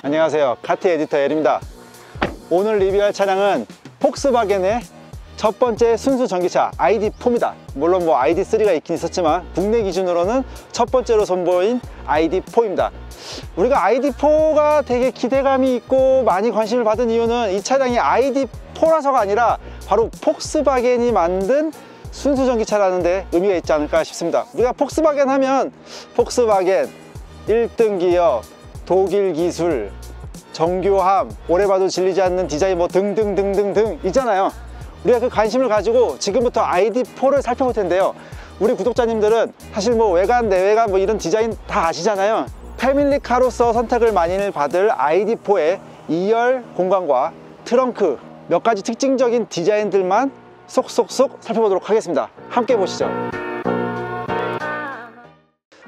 안녕하세요, 카티 에디터 엘입니다. 오늘 리뷰할 차량은 폭스바겐의 첫 번째 순수 전기차 ID4입니다. 물론 뭐 ID3가 있긴 있었지만 국내 기준으로는 첫 번째로 선보인 ID4입니다. 우리가 ID4가 되게 기대감이 있고 많이 관심을 받은 이유는 이 차량이 ID4라서가 아니라 바로 폭스바겐이 만든 순수 전기차라는 데 의미가 있지 않을까 싶습니다. 우리가 폭스바겐 하면 폭스바겐 1등 기어, 독일 기술, 정교함, 오래 봐도 질리지 않는 디자인 뭐 등등등등등 있잖아요. 우리가 그 관심을 가지고 지금부터 ID4를 살펴볼 텐데요. 우리 구독자님들은 사실 뭐 외관, 내외관 뭐 이런 디자인 다 아시잖아요. 패밀리카로서 선택을 많이 받을 ID4의 2열 공간과 트렁크 몇 가지 특징적인 디자인들만 쏙쏙쏙 살펴보도록 하겠습니다. 함께 보시죠.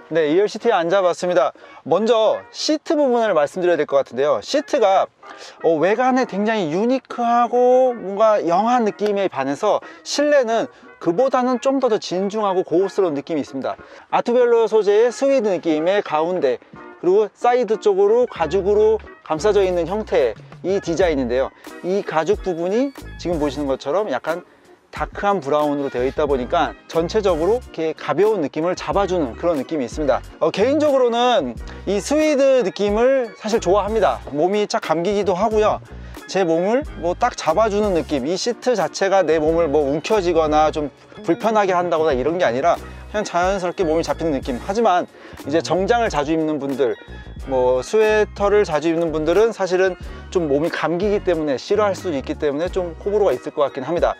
네, 2열 시트에 앉아봤습니다. 먼저 시트 부분을 말씀드려야 될 것 같은데요. 시트가 외관에 굉장히 유니크하고 뭔가 영한 느낌에 반해서 실내는 그보다는 좀 더 진중하고 고급스러운 느낌이 있습니다. 아트벨로 소재의 스위드 느낌의 가운데, 그리고 사이드 쪽으로 가죽으로 감싸져 있는 형태의 이 디자인인데요. 이 가죽 부분이 지금 보시는 것처럼 약간 다크한 브라운으로 되어 있다 보니까 전체적으로 이렇게 가벼운 느낌을 잡아주는 그런 느낌이 있습니다. 개인적으로는 이 스위드 느낌을 사실 좋아합니다. 몸이 쫙 감기기도 하고요. 제 몸을 뭐 딱 잡아주는 느낌, 이 시트 자체가 내 몸을 뭐 움켜쥐거나 좀 불편하게 한다거나 이런 게 아니라 그냥 자연스럽게 몸이 잡히는 느낌. 하지만 이제 정장을 자주 입는 분들, 뭐 스웨터를 자주 입는 분들은 사실은 좀 몸이 감기기 때문에 싫어할 수도 있기 때문에 좀 호불호가 있을 것 같긴 합니다.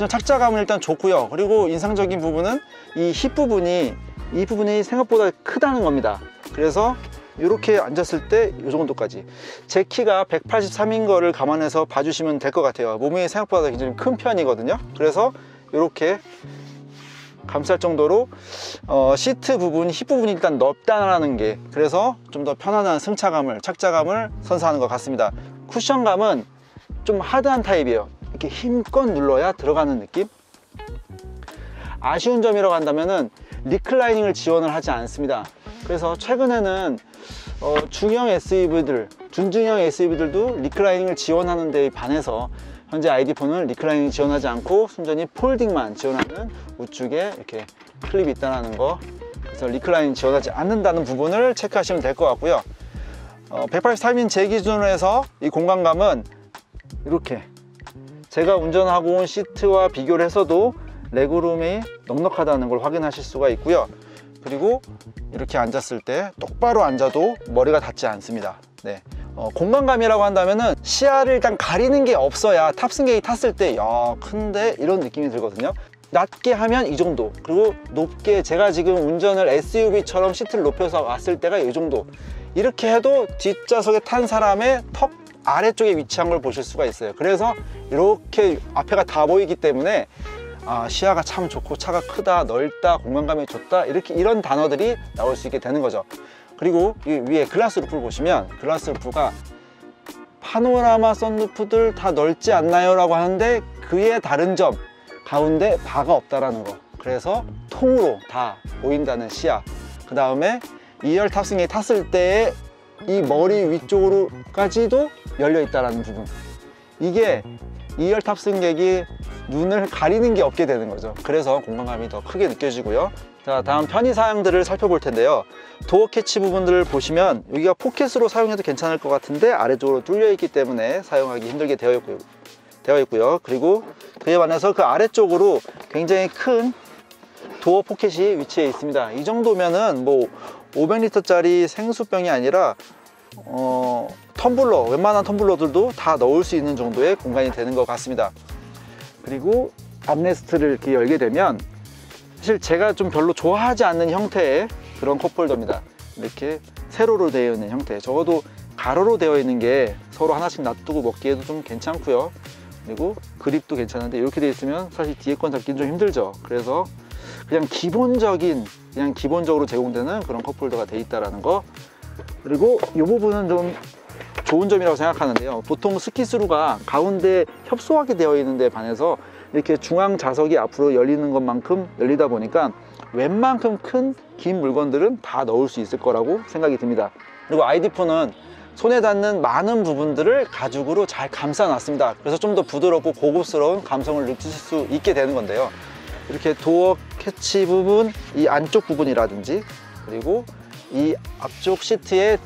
착자감은 일단 좋고요. 그리고 인상적인 부분은 이 힙 부분이, 이 부분이 생각보다 크다는 겁니다. 그래서 이렇게 앉았을 때 이 정도까지, 제 키가 183인 거를 감안해서 봐주시면 될 것 같아요. 몸이 생각보다 굉장히 큰 편이거든요. 그래서 이렇게 감쌀 정도로 시트 부분, 힙 부분이 일단 넓다라는 게, 그래서 좀 더 편안한 승차감을, 착자감을 선사하는 것 같습니다. 쿠션감은 좀 하드한 타입이에요. 이렇게 힘껏 눌러야 들어가는 느낌? 아쉬운 점이라고 한다면은 리클라이닝을 지원을 하지 않습니다. 그래서 최근에는 중형 SUV들, 준중형 SUV들도 리클라이닝을 지원하는 데에 반해서 현재 ID4는 리클라이닝 지원하지 않고 순전히 폴딩만 지원하는, 우측에 이렇게 클립이 있다는 거, 그래서 리클라이닝 지원하지 않는다는 부분을 체크하시면 될 것 같고요. 183인 제 기준으로 해서 이 공간감은 이렇게 제가 운전하고 온 시트와 비교를 해서도 레그룸이 넉넉하다는 걸 확인하실 수가 있고요. 그리고 이렇게 앉았을 때 똑바로 앉아도 머리가 닿지 않습니다. 네. 공간감이라고 한다면은 시야를 일단 가리는 게 없어야 탑승객이 탔을 때 야 큰데 이런 느낌이 들거든요. 낮게 하면 이 정도, 그리고 높게, 제가 지금 운전을 SUV처럼 시트를 높여서 왔을 때가 이 정도, 이렇게 해도 뒷좌석에 탄 사람의 턱 아래쪽에 위치한 걸 보실 수가 있어요. 그래서 이렇게 앞에가 다 보이기 때문에 시야가 참 좋고 차가 크다, 넓다, 공간감이 좋다, 이렇게 이런 단어들이 나올 수 있게 되는 거죠. 그리고 이 위에 글라스 루프를 보시면, 글라스 루프가 파노라마 선루프들 다 넓지 않나요? 라고 하는데 그의 다른 점, 가운데 바가 없다라는 거. 그래서 통으로 다 보인다는 시야. 그 다음에 2열 탑승에 탔을 때의 이 머리 위쪽으로까지도 열려 있다라는 부분, 이게 2열 탑승객이 눈을 가리는 게 없게 되는 거죠. 그래서 공간감이 더 크게 느껴지고요. 자, 다음 편의 사양들을 살펴볼 텐데요. 도어 캐치 부분들을 보시면 여기가 포켓으로 사용해도 괜찮을 것 같은데 아래쪽으로 뚫려 있기 때문에 사용하기 힘들게 되어 있고요. 그리고 그에 반해서 그 아래쪽으로 굉장히 큰 도어 포켓이 위치해 있습니다. 이 정도면은 뭐 500리터짜리 생수병이 아니라 텀블러, 웬만한 텀블러들도 다 넣을 수 있는 정도의 공간이 되는 것 같습니다. 그리고 암레스트를 이렇게 열게 되면, 사실 제가 좀 별로 좋아하지 않는 형태의 그런 컵홀더입니다. 이렇게 세로로 되어 있는 형태, 적어도 가로로 되어 있는 게 서로 하나씩 놔두고 먹기에도 좀 괜찮고요. 그리고 그립도 괜찮은데 이렇게 되어 있으면 사실 뒤에 건 잡기는 좀 힘들죠. 그래서 그냥 기본적으로 제공되는 그런 컵홀더가 되어 있다는 거. 그리고 이 부분은 좀 좋은 점이라고 생각하는데요. 보통 스키스루가 가운데 협소하게 되어 있는 데 반해서 이렇게 중앙 좌석이 앞으로 열리는 것만큼 열리다 보니까 웬만큼 큰 긴 물건들은 다 넣을 수 있을 거라고 생각이 듭니다. 그리고 ID4는 손에 닿는 많은 부분들을 가죽으로 잘 감싸 놨습니다. 그래서 좀 더 부드럽고 고급스러운 감성을 느끼실 수 있게 되는 건데요. 이렇게 도어 캐치 부분, 이 안쪽 부분이라든지, 그리고 이 앞쪽 시트의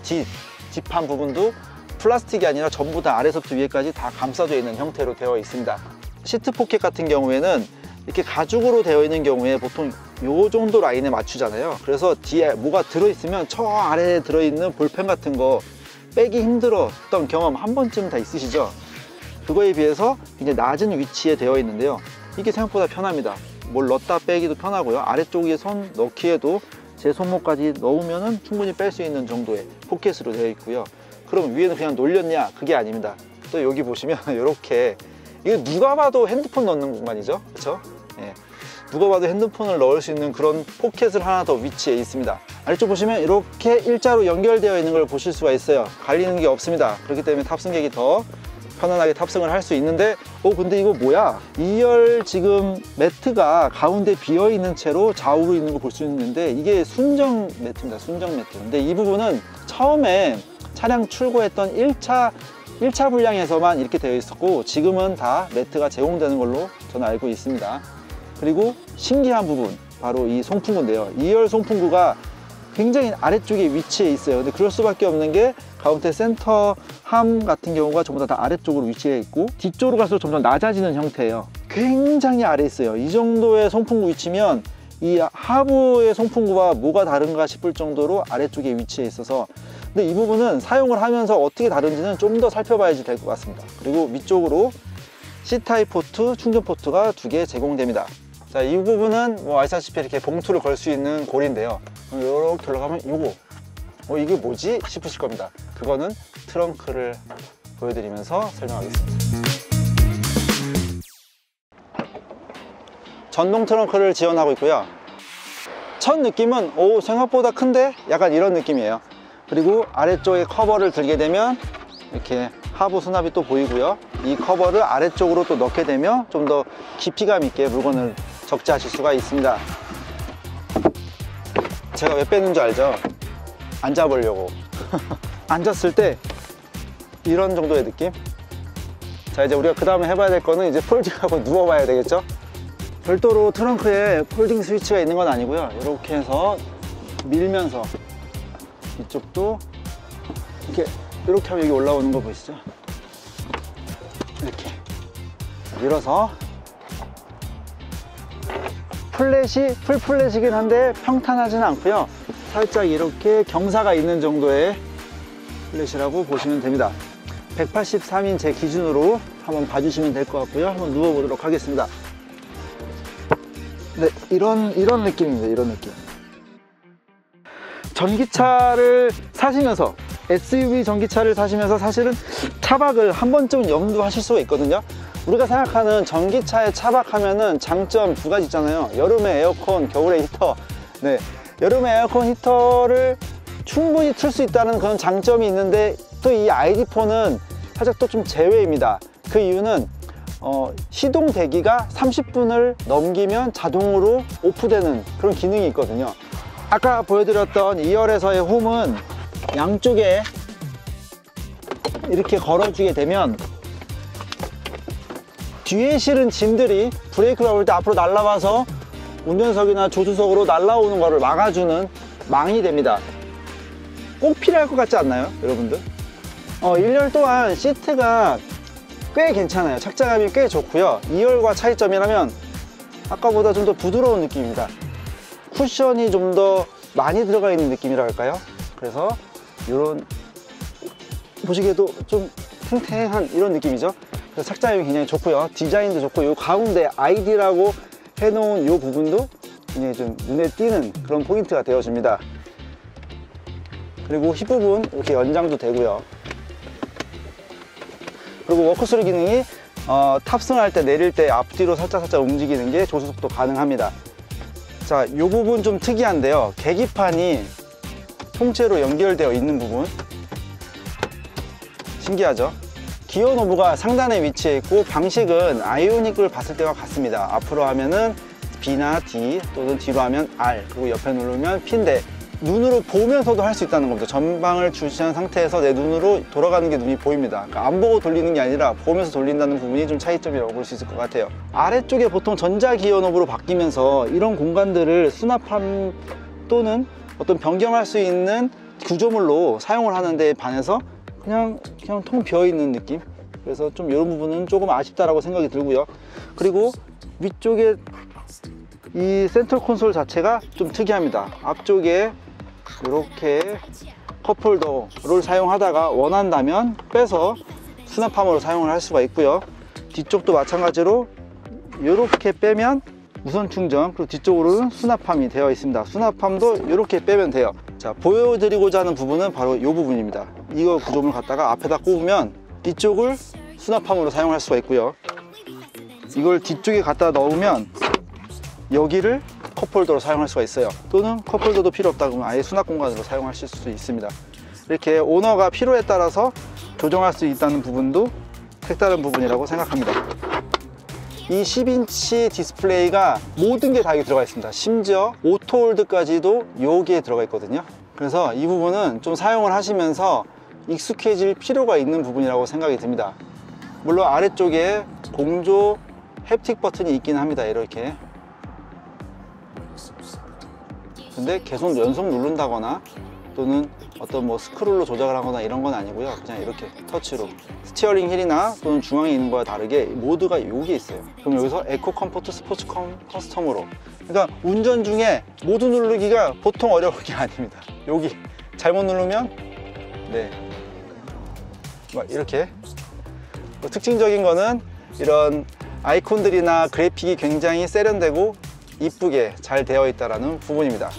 뒷판 부분도 플라스틱이 아니라 전부 다 아래서부터 위에까지 다 감싸져 있는 형태로 되어 있습니다. 시트 포켓 같은 경우에는 이렇게 가죽으로 되어 있는 경우에 보통 요 정도 라인에 맞추잖아요. 그래서 뒤에 뭐가 들어있으면 저 아래에 들어있는 볼펜 같은 거 빼기 힘들었던 경험 한 번쯤 다 있으시죠? 그거에 비해서 굉장히 낮은 위치에 되어 있는데요. 이게 생각보다 편합니다. 뭘 넣었다 빼기도 편하고요. 아래쪽에 손 넣기에도 제 손목까지 넣으면 충분히 뺄 수 있는 정도의 포켓으로 되어 있고요. 그럼 위에는 그냥 놀렸냐? 그게 아닙니다. 또 여기 보시면 이렇게, 이거 누가 봐도 핸드폰 넣는 공간이죠, 그렇죠? 예. 누가 봐도 핸드폰을 넣을 수 있는 그런 포켓을 하나 더 위치해 있습니다. 아래쪽 보시면 이렇게 일자로 연결되어 있는 걸 보실 수가 있어요. 갈리는 게 없습니다. 그렇기 때문에 탑승객이 더 편안하게 탑승을 할 수 있는데, 근데 이거 뭐야? 2열 지금 매트가 가운데 비어 있는 채로 좌우로 있는 거 볼 수 있는데, 이게 순정 매트입니다. 순정 매트. 근데 이 부분은 처음에 차량 출고했던 1차 분량에서만 이렇게 되어 있었고, 지금은 다 매트가 제공되는 걸로 저는 알고 있습니다. 그리고 신기한 부분, 바로 이 송풍구인데요. 2열 송풍구가 굉장히 아래쪽에 위치해 있어요. 근데 그럴 수밖에 없는 게 가운데 센터 함 같은 경우가 전부 다 아래쪽으로 위치해 있고, 뒤쪽으로 갈수록 점점 낮아지는 형태예요. 굉장히 아래에 있어요. 이 정도의 송풍구 위치면 이 하부의 송풍구와 뭐가 다른가 싶을 정도로 아래쪽에 위치해 있어서, 근데 이 부분은 사용을 하면서 어떻게 다른지는 좀 더 살펴봐야지 될 것 같습니다. 그리고 위쪽으로 C타입 포트, 충전 포트가 2개 제공됩니다. 자, 이 부분은 뭐 아시다시피 이렇게 봉투를 걸 수 있는 고리인데요. 이렇게 올라가면 이거 이게 뭐지? 싶으실 겁니다. 그거는 트렁크를 보여드리면서 설명하겠습니다. 전동 트렁크를 지원하고 있고요. 첫 느낌은 생각보다 큰데? 약간 이런 느낌이에요. 그리고 아래쪽에 커버를 들게 되면 이렇게 하부 수납이 또 보이고요. 이 커버를 아래쪽으로 또 넣게 되면 좀 더 깊이감 있게 물건을 적재하실 수가 있습니다. 제가 왜 빼는 줄 알죠? 앉아보려고. 앉았을 때 이런 정도의 느낌? 자, 이제 우리가 그 다음에 해봐야 될 거는 이제 폴딩하고 누워봐야 되겠죠? 별도로 트렁크에 폴딩 스위치가 있는 건 아니고요. 이렇게 해서 밀면서, 이쪽도 이렇게 하면 여기 올라오는 거 보이시죠? 이렇게 밀어서, 플랫이 풀 플랫이긴 한데 평탄하지는 않고요. 살짝 이렇게 경사가 있는 정도의 플랫이라고 보시면 됩니다. 183인 제 기준으로 한번 봐주시면 될 것 같고요. 한번 누워 보도록 하겠습니다. 네, 이런 느낌입니다. 이런 느낌. 전기차를 사시면서, SUV 전기차를 사시면서 사실은 차박을 한 번쯤은 염두하실 수가 있거든요. 우리가 생각하는 전기차의 차박하면은 장점 2가지 있잖아요. 여름에 에어컨, 겨울에 히터. 네, 여름에 에어컨, 히터를 충분히 틀 수 있다는 그런 장점이 있는데, 또 이 ID4는 살짝 또 좀 제외입니다. 그 이유는 시동 대기가 30분을 넘기면 자동으로 오프되는 그런 기능이 있거든요. 아까 보여드렸던 2열에서의 홈은 양쪽에 이렇게 걸어주게 되면 뒤에 실은 짐들이 브레이크가 올 때 앞으로 날아와서 운전석이나 조수석으로 날아오는 것을 막아주는 망이 됩니다. 꼭 필요할 것 같지 않나요, 여러분들? 1열 또한 시트가 꽤 괜찮아요. 착장감이 꽤 좋고요. 2열과 차이점이라면 아까보다 좀 더 부드러운 느낌입니다. 쿠션이 좀 더 많이 들어가 있는 느낌이라 할까요? 그래서 이런, 보시기에도 좀 탱탱한 이런 느낌이죠. 그래서 착장감이 굉장히 좋고요. 디자인도 좋고, 이 가운데 ID라고 해놓은 이 부분도 굉장히 좀 눈에 띄는 그런 포인트가 되어줍니다. 그리고 힙부분 이렇게 연장도 되고요. 그리고 워크스루 기능이 탑승할 때, 내릴 때 앞뒤로 살짝 움직이는 게 조수석도 가능합니다. 자, 이 부분 좀 특이한데요. 계기판이 통째로 연결되어 있는 부분, 신기하죠? 기어 노브가 상단에 위치해 있고, 방식은 아이오닉을 봤을 때와 같습니다. 앞으로 하면은 B나 D, 또는 뒤로 하면 R, 그리고 옆에 누르면 P인데, 눈으로 보면서도 할 수 있다는 겁니다. 전방을 주시한 상태에서 내 눈으로 돌아가는 게 눈이 보입니다. 그러니까 안 보고 돌리는 게 아니라 보면서 돌린다는 부분이 좀 차이점이라고 볼 수 있을 것 같아요. 아래쪽에 보통 전자기어 노브로 바뀌면서 이런 공간들을 수납함 또는 어떤 변경할 수 있는 구조물로 사용을 하는 데 반해서 그냥 통 비어있는 느낌. 그래서 좀 이런 부분은 조금 아쉽다라고 생각이 들고요. 그리고 위쪽에 이 센터 콘솔 자체가 좀 특이합니다. 앞쪽에 이렇게 컵홀더를 사용하다가 원한다면 빼서 수납함으로 사용을 할 수가 있고요. 뒤쪽도 마찬가지로 이렇게 빼면 무선 충전, 그리고 뒤쪽으로는 수납함이 되어 있습니다. 수납함도 이렇게 빼면 돼요. 자, 보여드리고자 하는 부분은 바로 이 부분입니다. 이거 구조물 갖다가 앞에다 꼽으면 이쪽을 수납함으로 사용할 수가 있고요. 이걸 뒤쪽에 갖다 넣으면 여기를 컵홀더로 사용할 수가 있어요. 또는 컵홀더도 필요 없다 그러면 아예 수납 공간으로 사용하실 수 있습니다. 이렇게 오너가 필요에 따라서 조정할 수 있다는 부분도 색다른 부분이라고 생각합니다. 이 10인치 디스플레이가 모든 게 다 여기 들어가 있습니다. 심지어 오토홀드까지도 여기에 들어가 있거든요. 그래서 이 부분은 좀 사용을 하시면서 익숙해질 필요가 있는 부분이라고 생각이 듭니다. 물론 아래쪽에 공조 햅틱 버튼이 있긴 합니다. 이렇게. 근데 계속 연속 누른다거나 또는 어떤 뭐 스크롤로 조작을 하거나 이런 건 아니고요. 그냥 이렇게 터치로 스티어링 휠이나 또는 중앙에 있는 거와 다르게 모드가 여기에 있어요. 그럼 여기서 에코 컴포트 스포츠 커스텀으로, 그러니까 운전 중에 모드 누르기가 보통 어려운 게 아닙니다. 여기 잘못 누르면 막 이렇게. 특징적인 거는 이런 아이콘들이나 그래픽이 굉장히 세련되고 이쁘게 잘 되어 있다는 부분입니다.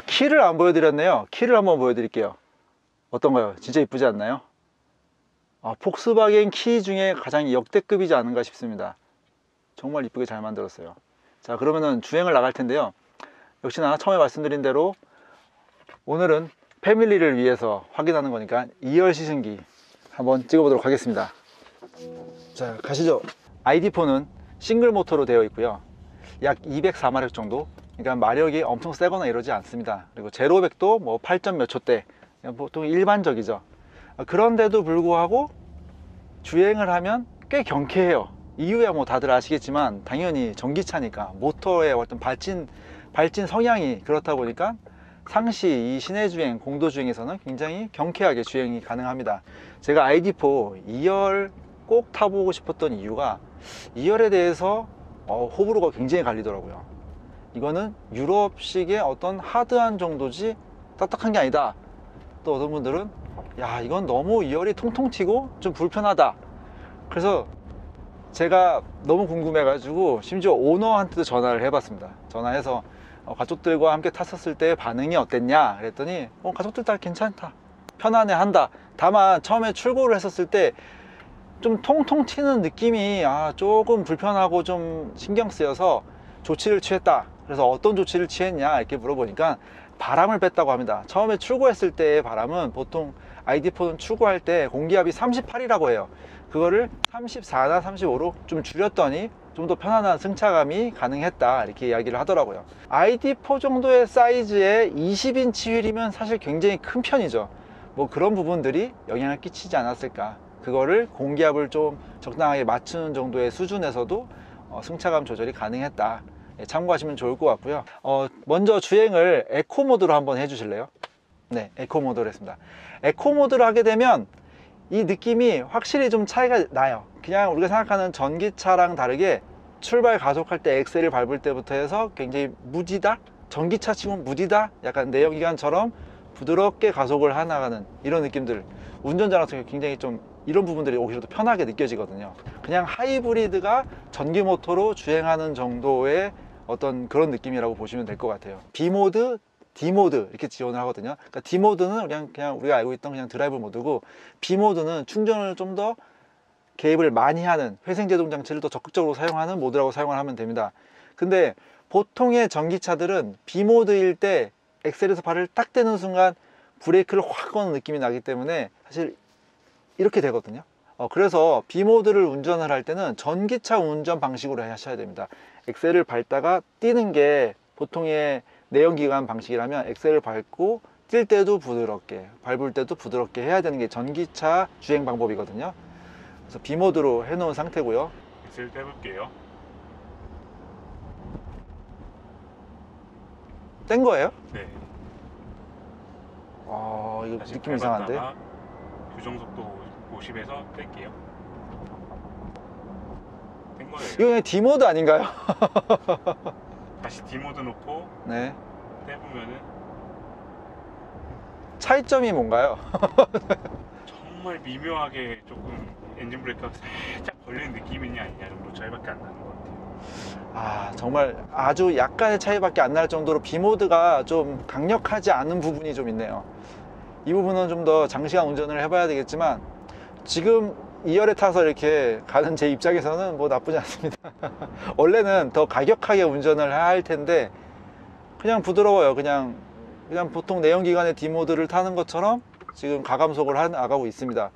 키를 안 보여드렸네요. 키를 한번 보여드릴게요. 어떤가요? 진짜 이쁘지 않나요? 폭스바겐 키 중에 가장 역대급이지 않은가 싶습니다. 정말 이쁘게 잘 만들었어요. 자, 그러면은 주행을 나갈 텐데요. 역시나 처음에 말씀드린 대로 오늘은 패밀리를 위해서 확인하는 거니까 2열 시승기 한번 찍어보도록 하겠습니다. 자, 가시죠. ID4는 싱글 모터로 되어 있고요. 약 204마력 정도, 그러니까 마력이 엄청 세거나 이러지 않습니다. 그리고 제로 100도 뭐 8점 몇 초대, 보통 일반적이죠. 그런데도 불구하고 주행을 하면 꽤 경쾌해요. 이유야 뭐 다들 아시겠지만 당연히 전기차니까 모터의 어떤 발진 성향이 그렇다 보니까 상시 이 시내 주행, 공도 주행에서는 굉장히 경쾌하게 주행이 가능합니다. 제가 ID4 2열 꼭 타보고 싶었던 이유가 2열에 대해서 호불호가 굉장히 갈리더라고요. 이거는 유럽식의 어떤 하드한 정도지 딱딱한 게 아니다. 또 어떤 분들은 야, 이건 너무 2열이 통통 튀고 좀 불편하다. 그래서 제가 너무 궁금해 가지고 심지어 오너한테도 전화를 해봤습니다. 전화해서 가족들과 함께 탔었을 때 반응이 어땠냐 그랬더니 가족들 다 괜찮다, 편안해 한다. 다만 처음에 출고를 했었을 때 좀 통통 튀는 느낌이 조금 불편하고 좀 신경 쓰여서 조치를 취했다. 그래서 어떤 조치를 취했냐 이렇게 물어보니까 바람을 뺐다고 합니다. 처음에 출고했을 때의 바람은 보통 ID4는 출고할 때 공기압이 38이라고 해요. 그거를 34나 35로 좀 줄였더니 좀 더 편안한 승차감이 가능했다, 이렇게 이야기를 하더라고요. ID4 정도의 사이즈의 20인치 휠이면 사실 굉장히 큰 편이죠. 뭐 그런 부분들이 영향을 끼치지 않았을까. 그거를 공기압을 좀 적당하게 맞추는 정도의 수준에서도 승차감 조절이 가능했다. 참고하시면 좋을 것 같고요. 먼저 주행을 에코 모드로 한번 해주실래요? 네, 에코 모드로 했습니다. 에코 모드를 하게 되면 이 느낌이 확실히 좀 차이가 나요. 그냥 우리가 생각하는 전기차랑 다르게 출발 가속할 때 엑셀을 밟을 때부터 해서 굉장히 무디다, 전기차 치면 무디다, 약간 내연기관처럼 부드럽게 가속을 해나가는 이런 느낌들, 운전자로서 굉장히 좀 이런 부분들이 오히려 더 편하게 느껴지거든요. 그냥 하이브리드가 전기 모터로 주행하는 정도의 어떤 그런 느낌이라고 보시면 될 것 같아요. B모드, D모드 이렇게 지원을 하거든요. 그러니까 D모드는 그냥 우리가 알고 있던 그냥 드라이브 모드고, B모드는 충전을 좀 더 개입을 많이 하는 회생제동 장치를 더 적극적으로 사용하는 모드라고 사용을 하면 됩니다. 근데 보통의 전기차들은 B모드일 때 엑셀에서 발을 딱 떼는 순간 브레이크를 확 거는 느낌이 나기 때문에 사실 이렇게 되거든요. 그래서 B모드를 운전을 할 때는 전기차 운전 방식으로 하셔야 됩니다. 엑셀을 밟다가 뛰는 게 보통의 내연기관 방식이라면 엑셀을 밟고 뛸 때도 부드럽게, 밟을 때도 부드럽게 해야 되는 게 전기차 주행 방법이거든요. 그래서 B모드로 해놓은 상태고요. 엑셀 떼볼게요. 뗀 거예요? 네. 이거 다시 느낌 이상한데? 밟았다가 규정속도 50에서 뺄게요. 뗀 거예요. 이거 그냥 D모드 아닌가요? 다시 D모드 놓고 네. 떼보면은 차이점이 뭔가요? 정말 미묘하게 조금 엔진 브레이크가 살짝 걸리는 느낌이냐 아니냐 정도 차이밖에 안 나는 것 같아요. 정말 아주 약간의 차이밖에 안 날 정도로 B모드가 좀 강력하지 않은 부분이 좀 있네요. 이 부분은 좀 더 장시간 운전을 해봐야 되겠지만 지금 2열에 타서 이렇게 가는 제 입장에서는 뭐 나쁘지 않습니다. 원래는 더 가격하게 운전을 해야 할 텐데 그냥 부드러워요. 그냥 보통 내연기관의 D모드를 타는 것처럼 지금 가감속을 나가고 있습니다.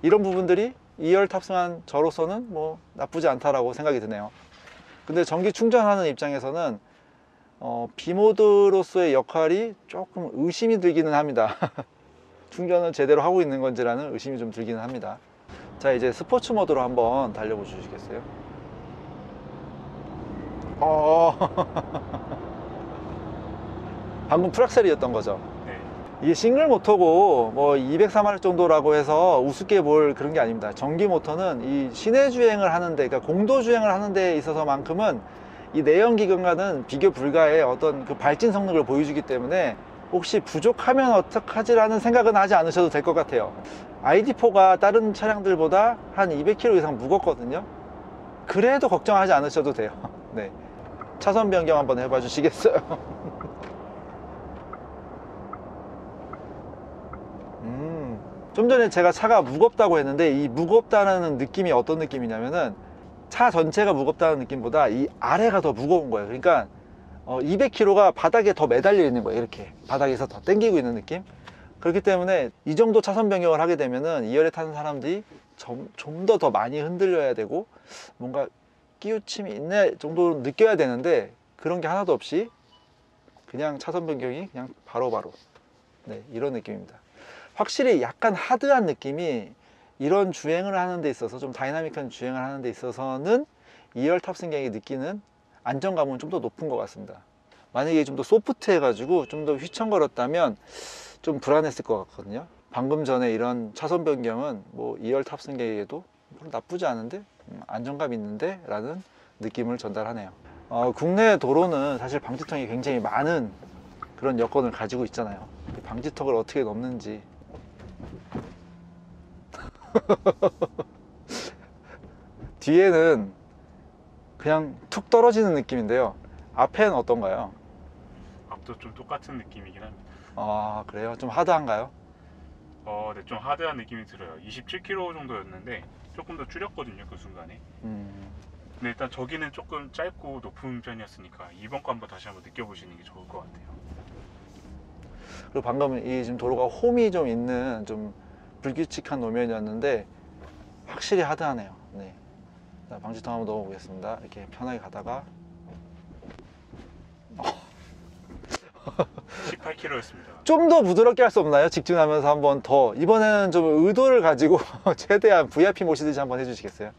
이런 부분들이 2열 탑승한 저로서는 뭐 나쁘지 않다라고 생각이 드네요. 근데 전기 충전하는 입장에서는 B모드로서의 역할이 조금 의심이 들기는 합니다. 충전을 제대로 하고 있는 건지라는 의심이 좀 들기는 합니다. 자, 이제 스포츠 모드로 한번 달려보 주시겠어요? 방금 풀악셀이었던 거죠? 네. 이게 싱글 모터고 뭐 204마력 정도라고 해서 우습게 볼 그런 게 아닙니다. 전기 모터는 이 시내 주행을 하는데, 그러니까 공도 주행을 하는 데 있어서만큼은 이 내연기관과는 비교 불가의 어떤 그 발진 성능을 보여주기 때문에 혹시 부족하면 어떡하지라는 생각은 하지 않으셔도 될 것 같아요. ID4가 다른 차량들보다 한 200kg 이상 무겁거든요. 그래도 걱정하지 않으셔도 돼요. 네. 차선 변경 한번 해봐 주시겠어요? 좀 전에 제가 차가 무겁다고 했는데 이 무겁다는 느낌이 어떤 느낌이냐면은 차 전체가 무겁다는 느낌보다 이 아래가 더 무거운 거예요. 그러니까 200kg가 바닥에 더 매달려 있는 거예요. 이렇게 바닥에서 더 당기고 있는 느낌. 그렇기 때문에 이 정도 차선 변경을 하게 되면은 2열에 타는 사람들이 좀 더 많이 흔들려야 되고 뭔가 끼우침이 있네 정도로 느껴야 되는데 그런 게 하나도 없이 그냥 차선 변경이 그냥 바로바로 네, 이런 느낌입니다. 확실히 약간 하드한 느낌이 이런 주행을 하는 데 있어서, 좀 다이나믹한 주행을 하는 데 있어서는 2열 탑승객이 느끼는 안정감은 좀 더 높은 것 같습니다. 만약에 좀 더 소프트해 가지고 좀 더 휘청거렸다면 좀 불안했을 것 같거든요. 방금 전에 이런 차선 변경은 뭐 2열 탑승객에게도 나쁘지 않은데 안정감 있는데 라는 느낌을 전달하네요. 국내 도로는 사실 방지턱이 굉장히 많은 그런 여건을 가지고 있잖아요. 방지턱을 어떻게 넘는지 뒤에는 그냥 툭 떨어지는 느낌인데요. 앞에는 어떤가요? 앞도 좀 똑같은 느낌이긴 합니다. 그래요? 좀 하드한가요? 네, 좀 하드한 느낌이 들어요. 27km 정도였는데 조금 더 줄였거든요, 그 순간에. 근데 일단 저기는 조금 짧고 높은 편이었으니까 이번 거 한번 다시 한번 느껴보시는 게 좋을 것 같아요. 그리고 방금 이 지금 도로가 홈이 좀 있는 좀 불규칙한 노면이었는데 확실히 하드하네요. 네. 자, 방지턱 한번 넣어보겠습니다. 이렇게 편하게 가다가 18km였습니다. 좀 더 부드럽게 할 수 없나요? 직진하면서 한번 더, 이번에는 좀 의도를 가지고 최대한 VIP 모시듯이 한번 해주시겠어요?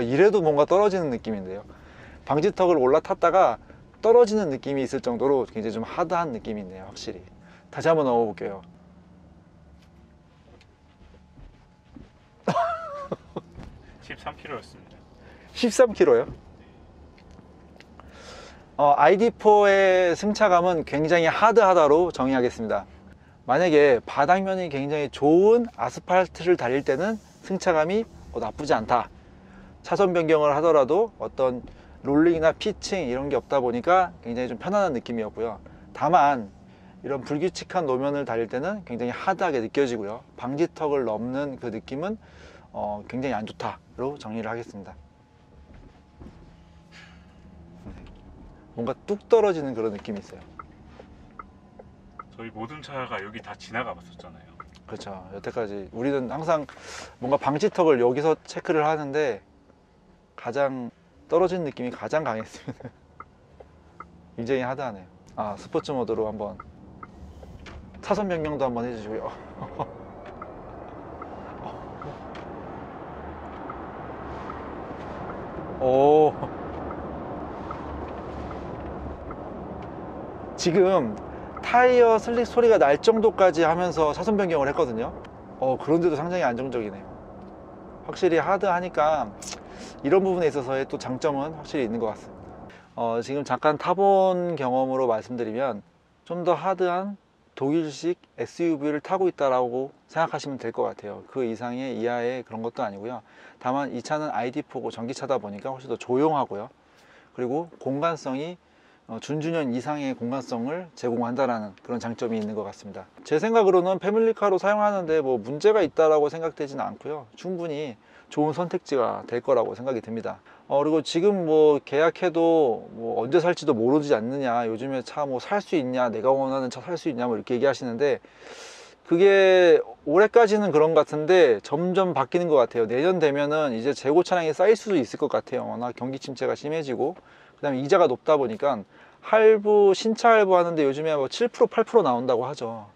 이래도 뭔가 떨어지는 느낌인데요. 방지턱을 올라탔다가 떨어지는 느낌이 있을 정도로 굉장히 좀 하드한 느낌이 있네요. 확실히. 다시 한번 넣어볼게요. 13km였습니다. 13km요? ID4의 승차감은 굉장히 하드하다로 정의하겠습니다. 만약에 바닥면이 굉장히 좋은 아스팔트를 달릴 때는 승차감이 나쁘지 않다. 차선 변경을 하더라도 어떤 롤링이나 피칭 이런 게 없다 보니까 굉장히 좀 편안한 느낌이었고요. 다만 이런 불규칙한 노면을 달릴 때는 굉장히 하드하게 느껴지고요. 방지턱을 넘는 그 느낌은 굉장히 안 좋다로 정리를 하겠습니다. 뭔가 뚝 떨어지는 그런 느낌이 있어요. 저희 모든 차가 여기 다 지나가 봤었잖아요. 그렇죠. 여태까지 우리는 항상 뭔가 방지턱을 여기서 체크를 하는데 가장 떨어지는 느낌이 가장 강했습니다. 굉장히 하드하네요. 아, 스포츠 모드로 한번 차선 변경도 한번 해주시고요. 오, 지금 타이어 슬릭 소리가 날 정도까지 하면서 차선 변경을 했거든요. 그런데도 상당히 안정적이네요. 확실히 하드하니까 이런 부분에 있어서의 또 장점은 확실히 있는 것 같습니다. 지금 잠깐 타본 경험으로 말씀드리면 좀 더 하드한 독일식 SUV를 타고 있다라고 생각하시면 될 것 같아요. 그 이상의 이하의 그런 것도 아니고요. 다만 이 차는 ID4고 전기차다 보니까 훨씬 더 조용하고요. 그리고 공간성이 준준연 이상의 공간성을 제공한다라는 그런 장점이 있는 것 같습니다. 제 생각으로는 패밀리카로 사용하는데 뭐 문제가 있다라고 생각되지는 않고요. 충분히 좋은 선택지가 될 거라고 생각이 듭니다. 그리고 지금 뭐 계약해도 뭐 언제 살지도 모르지 않느냐, 요즘에 차 뭐 살 수 있냐, 내가 원하는 차 살 수 있냐 뭐 이렇게 얘기하시는데, 그게 올해까지는 그런 것 같은데 점점 바뀌는 것 같아요. 내년 되면은 이제 재고 차량이 쌓일 수도 있을 것 같아요. 워낙 경기 침체가 심해지고 그 다음에 이자가 높다 보니까 할부, 신차 할부 하는데 요즘에 뭐 7%, 8% 나온다고 하죠.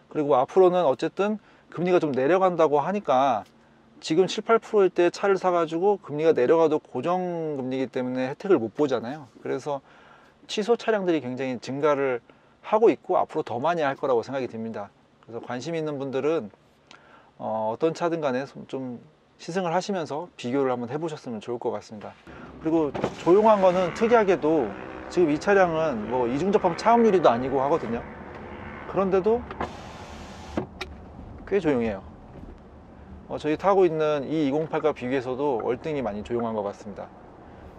그리고 앞으로는 어쨌든 금리가 좀 내려간다고 하니까 지금 7, 8%일 때 차를 사가지고 금리가 내려가도 고정금리이기 때문에 혜택을 못 보잖아요. 그래서 취소 차량들이 굉장히 증가를 하고 있고 앞으로 더 많이 할 거라고 생각이 듭니다. 그래서 관심 있는 분들은 어떤 차든 간에 좀 시승을 하시면서 비교를 한번 해보셨으면 좋을 것 같습니다. 그리고 조용한 거는 특이하게도 지금 이 차량은 뭐 이중접합 차음유리도 아니고 하거든요. 그런데도 꽤 조용해요. 저희 타고 있는 이 208과 비교해서도 월등히 많이 조용한 것 같습니다.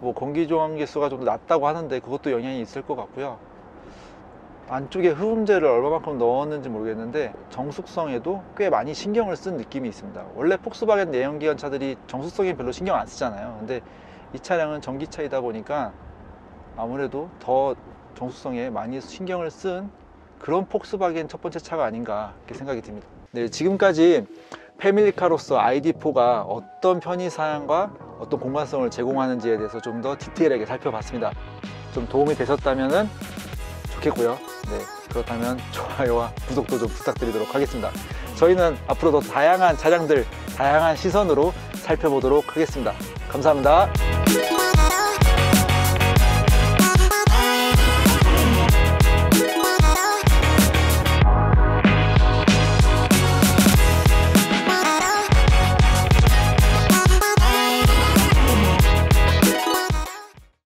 뭐 공기저항 개수가 좀 낮다고 하는데 그것도 영향이 있을 것 같고요. 안쪽에 흡음재를 얼마만큼 넣었는지 모르겠는데 정숙성에도 꽤 많이 신경을 쓴 느낌이 있습니다. 원래 폭스바겐 내연기관 차들이 정숙성에 별로 신경 안 쓰잖아요. 근데 이 차량은 전기차이다 보니까 아무래도 더 정숙성에 많이 신경을 쓴 그런 폭스바겐 첫 번째 차가 아닌가 이렇게 생각이 듭니다. 네, 지금까지 패밀리카로서 ID4가 어떤 편의사양과 어떤 공간성을 제공하는지에 대해서 좀 더 디테일하게 살펴봤습니다. 좀 도움이 되셨다면 좋겠고요. 네, 그렇다면 좋아요와 구독도 좀 부탁드리도록 하겠습니다. 저희는 앞으로 더 다양한 차량들, 다양한 시선으로 살펴보도록 하겠습니다. 감사합니다.